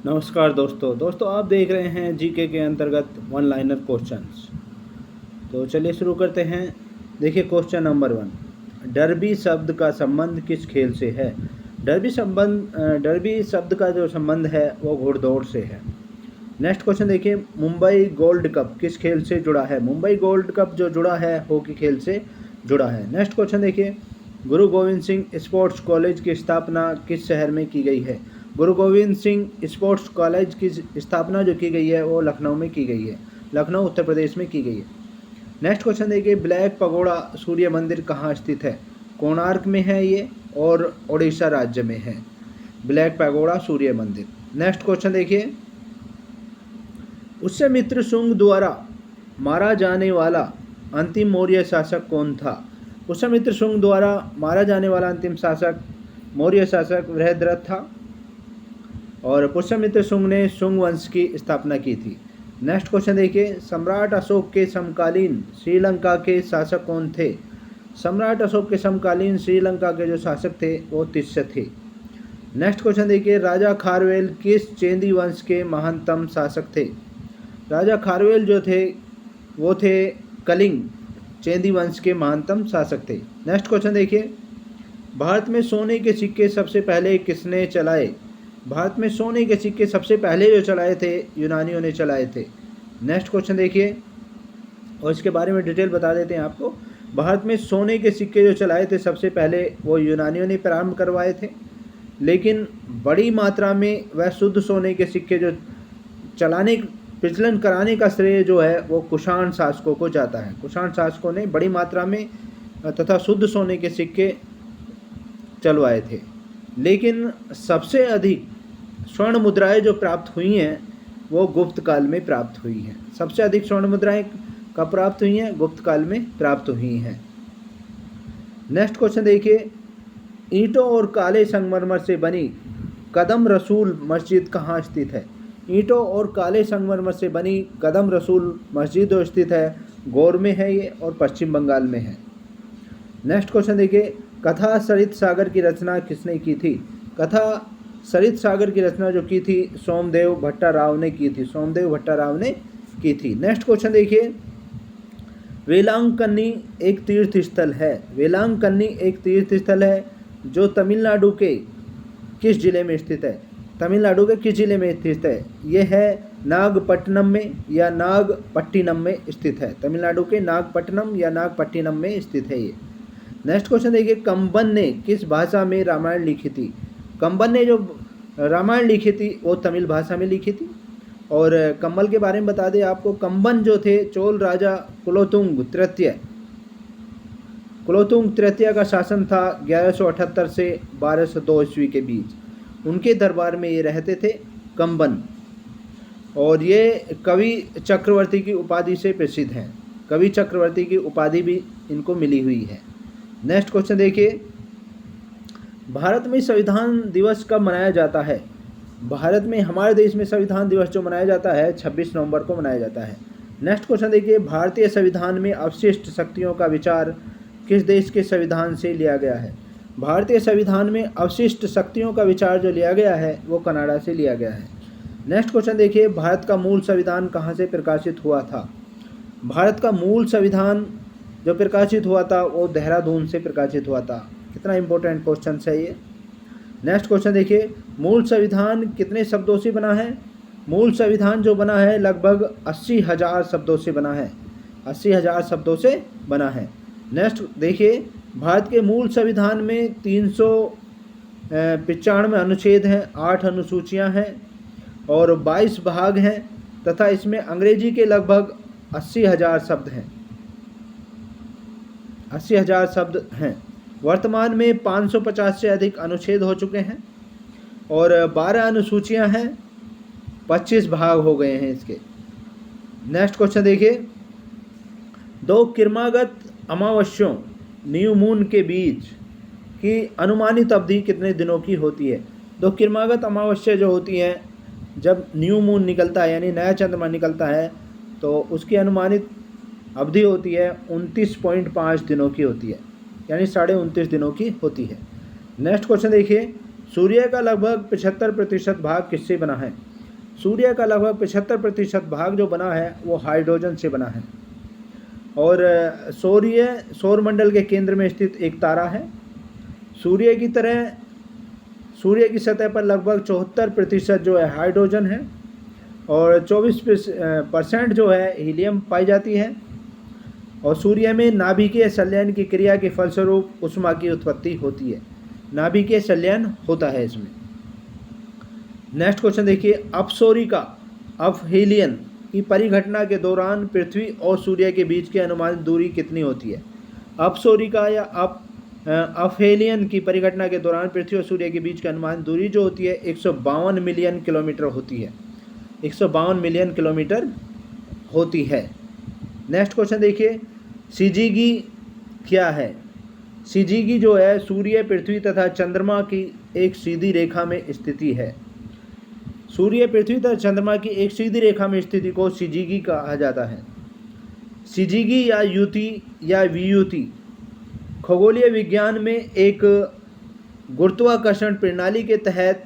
नमस्कार दोस्तों आप देख रहे हैं जीके के अंतर्गत वन लाइनर क्वेश्चंस। तो चलिए शुरू करते हैं। देखिए क्वेश्चन नंबर 1, डर्बी शब्द का संबंध किस खेल से है? डर्बी शब्द का जो संबंध है वो घुड़दौड़ से है। नेक्स्ट क्वेश्चन देखिए, मुंबई गोल्ड कप किस खेल से जुड़ा है? मुंबई गोल्ड कप जो जुड़ा है हॉकी खेल से जुड़ा है। नेक्स्ट क्वेश्चन देखिए, गुरु गोविंद सिंह स्पोर्ट्स कॉलेज की स्थापना किस शहर में की गई है? गुरु गोविंद सिंह स्पोर्ट्स कॉलेज की स्थापना जो की गई है वो लखनऊ में की गई है, लखनऊ उत्तर प्रदेश में की गई है। नेक्स्ट क्वेश्चन देखिए, ब्लैक पगोड़ा सूर्य मंदिर कहाँ स्थित है? कोणार्क में है ये और उड़ीसा राज्य में है ब्लैक पगोड़ा सूर्य मंदिर। नेक्स्ट क्वेश्चन देखिए, पुष्यमित्र शुंग द्वारा मारा जाने वाला अंतिम मौर्य शासक कौन था? पुष्यमित्र शुंग द्वारा मारा जाने वाला अंतिम शासक मौर्य शासक वृहद्रथ था और पुष्यमित्र शुंग ने शुंग वंश की स्थापना की थी। नेक्स्ट क्वेश्चन देखिए, सम्राट अशोक के समकालीन श्रीलंका के शासक कौन थे? सम्राट अशोक के समकालीन श्रीलंका के जो शासक थे वो तिष्य थे। नेक्स्ट क्वेश्चन देखिए, राजा खारवेल किस चेंदी वंश के महानतम शासक थे? राजा खारवेल जो थे वो थे कलिंग चेंदी वंश के महानतम शासक थे। नेक्स्ट क्वेश्चन देखिए, भारत में सोने के सिक्के सबसे पहले किसने चलाए? भारत में सोने के सिक्के सबसे पहले जो चलाए थे यूनानियों ने चलाए थे। नेक्स्ट क्वेश्चन देखिए, और इसके बारे में डिटेल बता देते हैं आपको। भारत में सोने के सिक्के जो चलाए थे सबसे पहले वो यूनानियों ने प्रारंभ करवाए थे, लेकिन बड़ी मात्रा में वह शुद्ध सोने के सिक्के जो प्रचलन कराने का श्रेय जो है वो कुषाण शासकों को जाता है। कुषाण शासकों ने बड़ी मात्रा में तथा शुद्ध सोने के सिक्के चलवाए थे, लेकिन सबसे अधिक स्वर्ण मुद्राएं जो प्राप्त हुई हैं वो गुप्त काल में प्राप्त हुई हैं। सबसे अधिक स्वर्ण मुद्राएं कब प्राप्त हुई हैं? गुप्त काल में प्राप्त हुई हैं। नेक्स्ट क्वेश्चन देखिए, ईंटों और काले संगमरमर से बनी कदम रसूल मस्जिद कहाँ स्थित है? ईंटों और काले संगमरमर से बनी कदम रसूल मस्जिद जो स्थित है गौर में है ये और पश्चिम बंगाल में है। नेक्स्ट क्वेश्चन देखिए, कथा सरित सागर की रचना किसने की थी? कथा सरित सागर की रचना जो की थी सोमदेव भट्टाराव ने की थी। सोमदेव भट्टाराव ने की थी। नेक्स्ट क्वेश्चन देखिए, वेलांकन्नी एक तीर्थ स्थल है। वेलांकन्नी एक तीर्थ स्थल है जो तमिलनाडु के किस जिले में स्थित है? तमिलनाडु के किस जिले में स्थित है? यह है नागपट्टनम में या नागपट्टिनम में स्थित है। तमिलनाडु के नागपट्टनम या नागपट्टिनम में स्थित है ये। नेक्स्ट क्वेश्चन देखिए, कंबन ने किस भाषा में रामायण लिखी थी? कंबन ने जो रामायण लिखी थी वो तमिल भाषा में लिखी थी। और कंबल के बारे में बता दें आपको, कंबन जो थे चोल राजा कुलोतुंग तृतीय का शासन था 1178 से 1202 ईस्वी के बीच। उनके दरबार में ये रहते थे कंबन, और ये कवि चक्रवर्ती की उपाधि से प्रसिद्ध हैं। कवि चक्रवर्ती की उपाधि भी इनको मिली हुई है। नेक्स्ट क्वेश्चन देखिए, भारत में संविधान दिवस कब मनाया जाता है? भारत में हमारे देश में संविधान दिवस जो मनाया जाता है 26 नवंबर को मनाया जाता है। नेक्स्ट क्वेश्चन देखिए, भारतीय संविधान में अवशिष्ट शक्तियों का विचार किस देश के संविधान से लिया गया है? भारतीय संविधान में अवशिष्ट शक्तियों का विचार जो लिया गया है वो कनाडा से लिया गया है। नेक्स्ट क्वेश्चन देखिए, भारत का मूल संविधान कहाँ से प्रकाशित हुआ था? भारत का मूल संविधान जो प्रकाशित हुआ था वो देहरादून से प्रकाशित हुआ था। कितना इंपॉर्टेंट क्वेश्चन है ये। नेक्स्ट क्वेश्चन देखिए, मूल संविधान कितने शब्दों से बना है? मूल संविधान जो बना है लगभग 80,000 शब्दों से बना है। 80,000 शब्दों से बना है। नेक्स्ट देखिए, भारत के मूल संविधान में 395 अनुच्छेद हैं, 8 अनुसूचियां हैं और 22 भाग हैं तथा इसमें अंग्रेजी के लगभग 80,000 शब्द हैं। 80,000 शब्द हैं। वर्तमान में 550 से अधिक अनुच्छेद हो चुके हैं और 12 अनुसूचियां हैं, 25 भाग हो गए हैं इसके। नेक्स्ट क्वेश्चन देखिए, दो किरमागत अमावस्यों न्यू मून के बीच की अनुमानित अवधि कितने दिनों की होती है? दो किरमागत अमावस्या जो होती हैं जब न्यू मून निकलता है यानी नया चंद्रमा निकलता है तो उसकी अनुमानित अवधि होती है 29.5 दिनों की होती है, यानी 29.5 दिनों की होती है। नेक्स्ट क्वेश्चन देखिए, सूर्य का लगभग 75% भाग किससे बना है? सूर्य का लगभग 75% भाग जो बना है वो हाइड्रोजन से बना है। और सौरमंडल के केंद्र में स्थित एक तारा है। सूर्य की तरह सूर्य की सतह पर लगभग 74% जो है हाइड्रोजन है और 24% जो है हीलियम पाई जाती है। और सूर्य में नाभिकीय संलयन की क्रिया के फलस्वरूप ऊष्मा की उत्पत्ति होती है। नाभिकीय संलयन होता है इसमें। नेक्स्ट क्वेश्चन देखिए, अपसौरिका अपहेलियन की परिघटना के दौरान पृथ्वी और सूर्य के बीच की अनुमानित दूरी कितनी होती है? अपसौरिका या अपहेलियन की परिघटना के दौरान पृथ्वी और सूर्य के बीच की अनुमानित दूरी जो होती है 152 मिलियन किलोमीटर होती है। 152 मिलियन किलोमीटर होती है। नेक्स्ट क्वेश्चन देखिए, सिजिगी क्या है? सिजिगी जो है सूर्य, पृथ्वी तथा चंद्रमा की एक सीधी रेखा में स्थिति है। सूर्य, पृथ्वी तथा चंद्रमा की एक सीधी रेखा में स्थिति को सिजिगी कहा जाता है। सिजिगी या युति या वियुति खगोलीय विज्ञान में एक गुरुत्वाकर्षण प्रणाली के तहत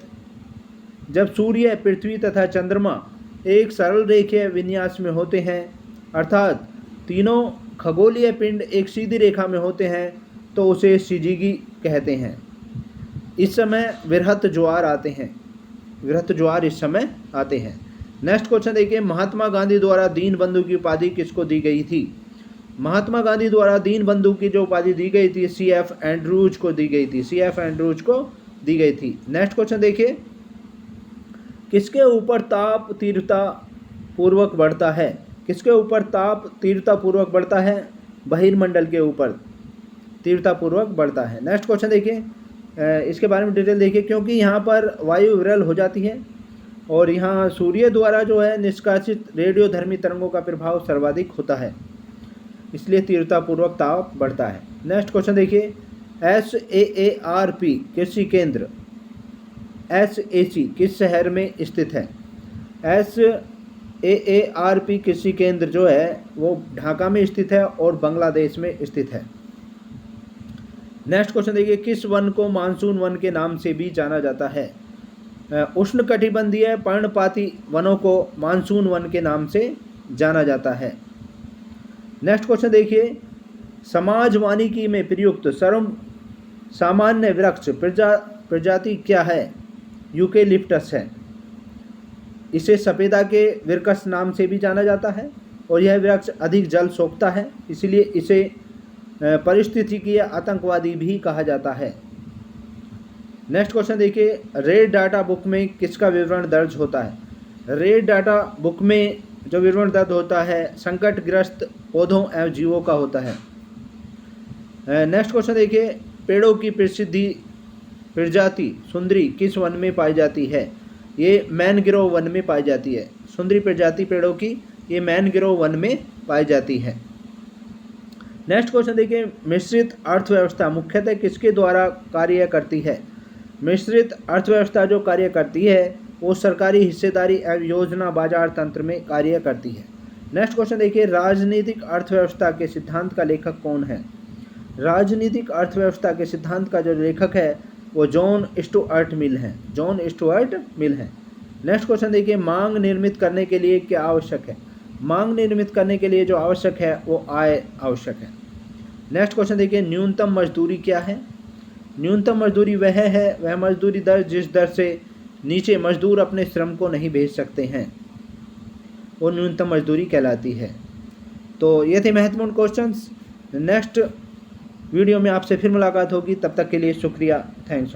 जब सूर्य, पृथ्वी तथा चंद्रमा एक सरल रेखीय विन्यास में होते हैं, अर्थात तीनों खगोलीय पिंड एक सीधी रेखा में होते हैं, तो उसे सिजिगी कहते हैं। इस समय वृहत ज्वार आते हैं। वृहत ज्वार इस समय आते हैं। नेक्स्ट क्वेश्चन देखिए, महात्मा गांधी द्वारा दीनबंधु की उपाधि किसको दी गई थी? महात्मा गांधी द्वारा दीनबंधु की जो उपाधि दी गई थी C.F. एंड्रूज को दी गई थी। C.F. एंड्रूज को दी गई थी। नेक्स्ट क्वेश्चन देखिए, किसके ऊपर ताप तीव्रता पूर्वक बढ़ता है? किसके ऊपर ताप तीव्रता पूर्वक बढ़ता है? बहिर्मंडल के ऊपर तीव्रता पूर्वक बढ़ता है। नेक्स्ट क्वेश्चन देखिए, इसके बारे में डिटेल देखिए, क्योंकि यहाँ पर वायु विरल हो जाती है और यहाँ सूर्य द्वारा जो है निष्कासित रेडियोधर्मी तरंगों का प्रभाव सर्वाधिक होता है, इसलिए तीव्रता पूर्वक ताप बढ़ता है। नेक्स्ट क्वेश्चन देखिए, SAARP कृषि केंद्र SAC किस शहर में स्थित है? SAARP कृषि केंद्र जो है वो ढाका में स्थित है और बांग्लादेश में स्थित है। नेक्स्ट क्वेश्चन देखिए, किस वन को मानसून वन के नाम से भी जाना जाता है? उष्णकटिबंधीय पर्णपाती वनों को मानसून वन के नाम से जाना जाता है। नेक्स्ट क्वेश्चन देखिए, समाज वानिकी में प्रयुक्त सर्व सामान्य वृक्ष प्रजाति क्या है? यूकेलिप्टस है। इसे सफेदा के वृक्ष नाम से भी जाना जाता है और यह वृक्ष अधिक जल सोखता है, इसलिए इसे पारिस्थितिकीय आतंकवादी भी कहा जाता है। नेक्स्ट क्वेश्चन देखिए, रेड डाटा बुक में किसका विवरण दर्ज होता है? रेड डाटा बुक में जो विवरण दर्ज होता है संकटग्रस्त पौधों एवं जीवों का होता है। नेक्स्ट क्वेश्चन देखिए, पेड़ों की प्रजाति सुंदरी किस वन में पाई जाती है? ये मैनग्रोव वन में पाई जाती है। सुंदरी प्रजाति पेड़ों की ये मैनग्रोव वन में पाई जाती है। नेक्स्ट क्वेश्चन देखिए, मिश्रित अर्थव्यवस्था मुख्यतः किसके द्वारा कार्य करती है? मिश्रित अर्थव्यवस्था जो कार्य करती है वो सरकारी हिस्सेदारी एवं योजना बाजार तंत्र में कार्य करती है। नेक्स्ट क्वेश्चन देखिए, राजनीतिक अर्थव्यवस्था के सिद्धांत का लेखक कौन है? राजनीतिक अर्थव्यवस्था के सिद्धांत का जो लेखक है वो जॉन स्टुअर्ट मिल है। जॉन स्टुअर्ट मिल है। नेक्स्ट क्वेश्चन देखिए, मांग निर्मित करने के लिए क्या आवश्यक है? मांग निर्मित करने के लिए जो आवश्यक है वो आय आवश्यक है। नेक्स्ट क्वेश्चन देखिए, न्यूनतम मजदूरी क्या है? न्यूनतम मजदूरी वह मजदूरी दर जिस दर से नीचे मजदूर अपने श्रम को नहीं भेज सकते हैं, वो न्यूनतम मजदूरी कहलाती है। तो ये थे महत्वपूर्ण क्वेश्चंस। नेक्स्ट वीडियो में आपसे फिर मुलाकात होगी, तब तक के लिए शुक्रिया। Thanks so much.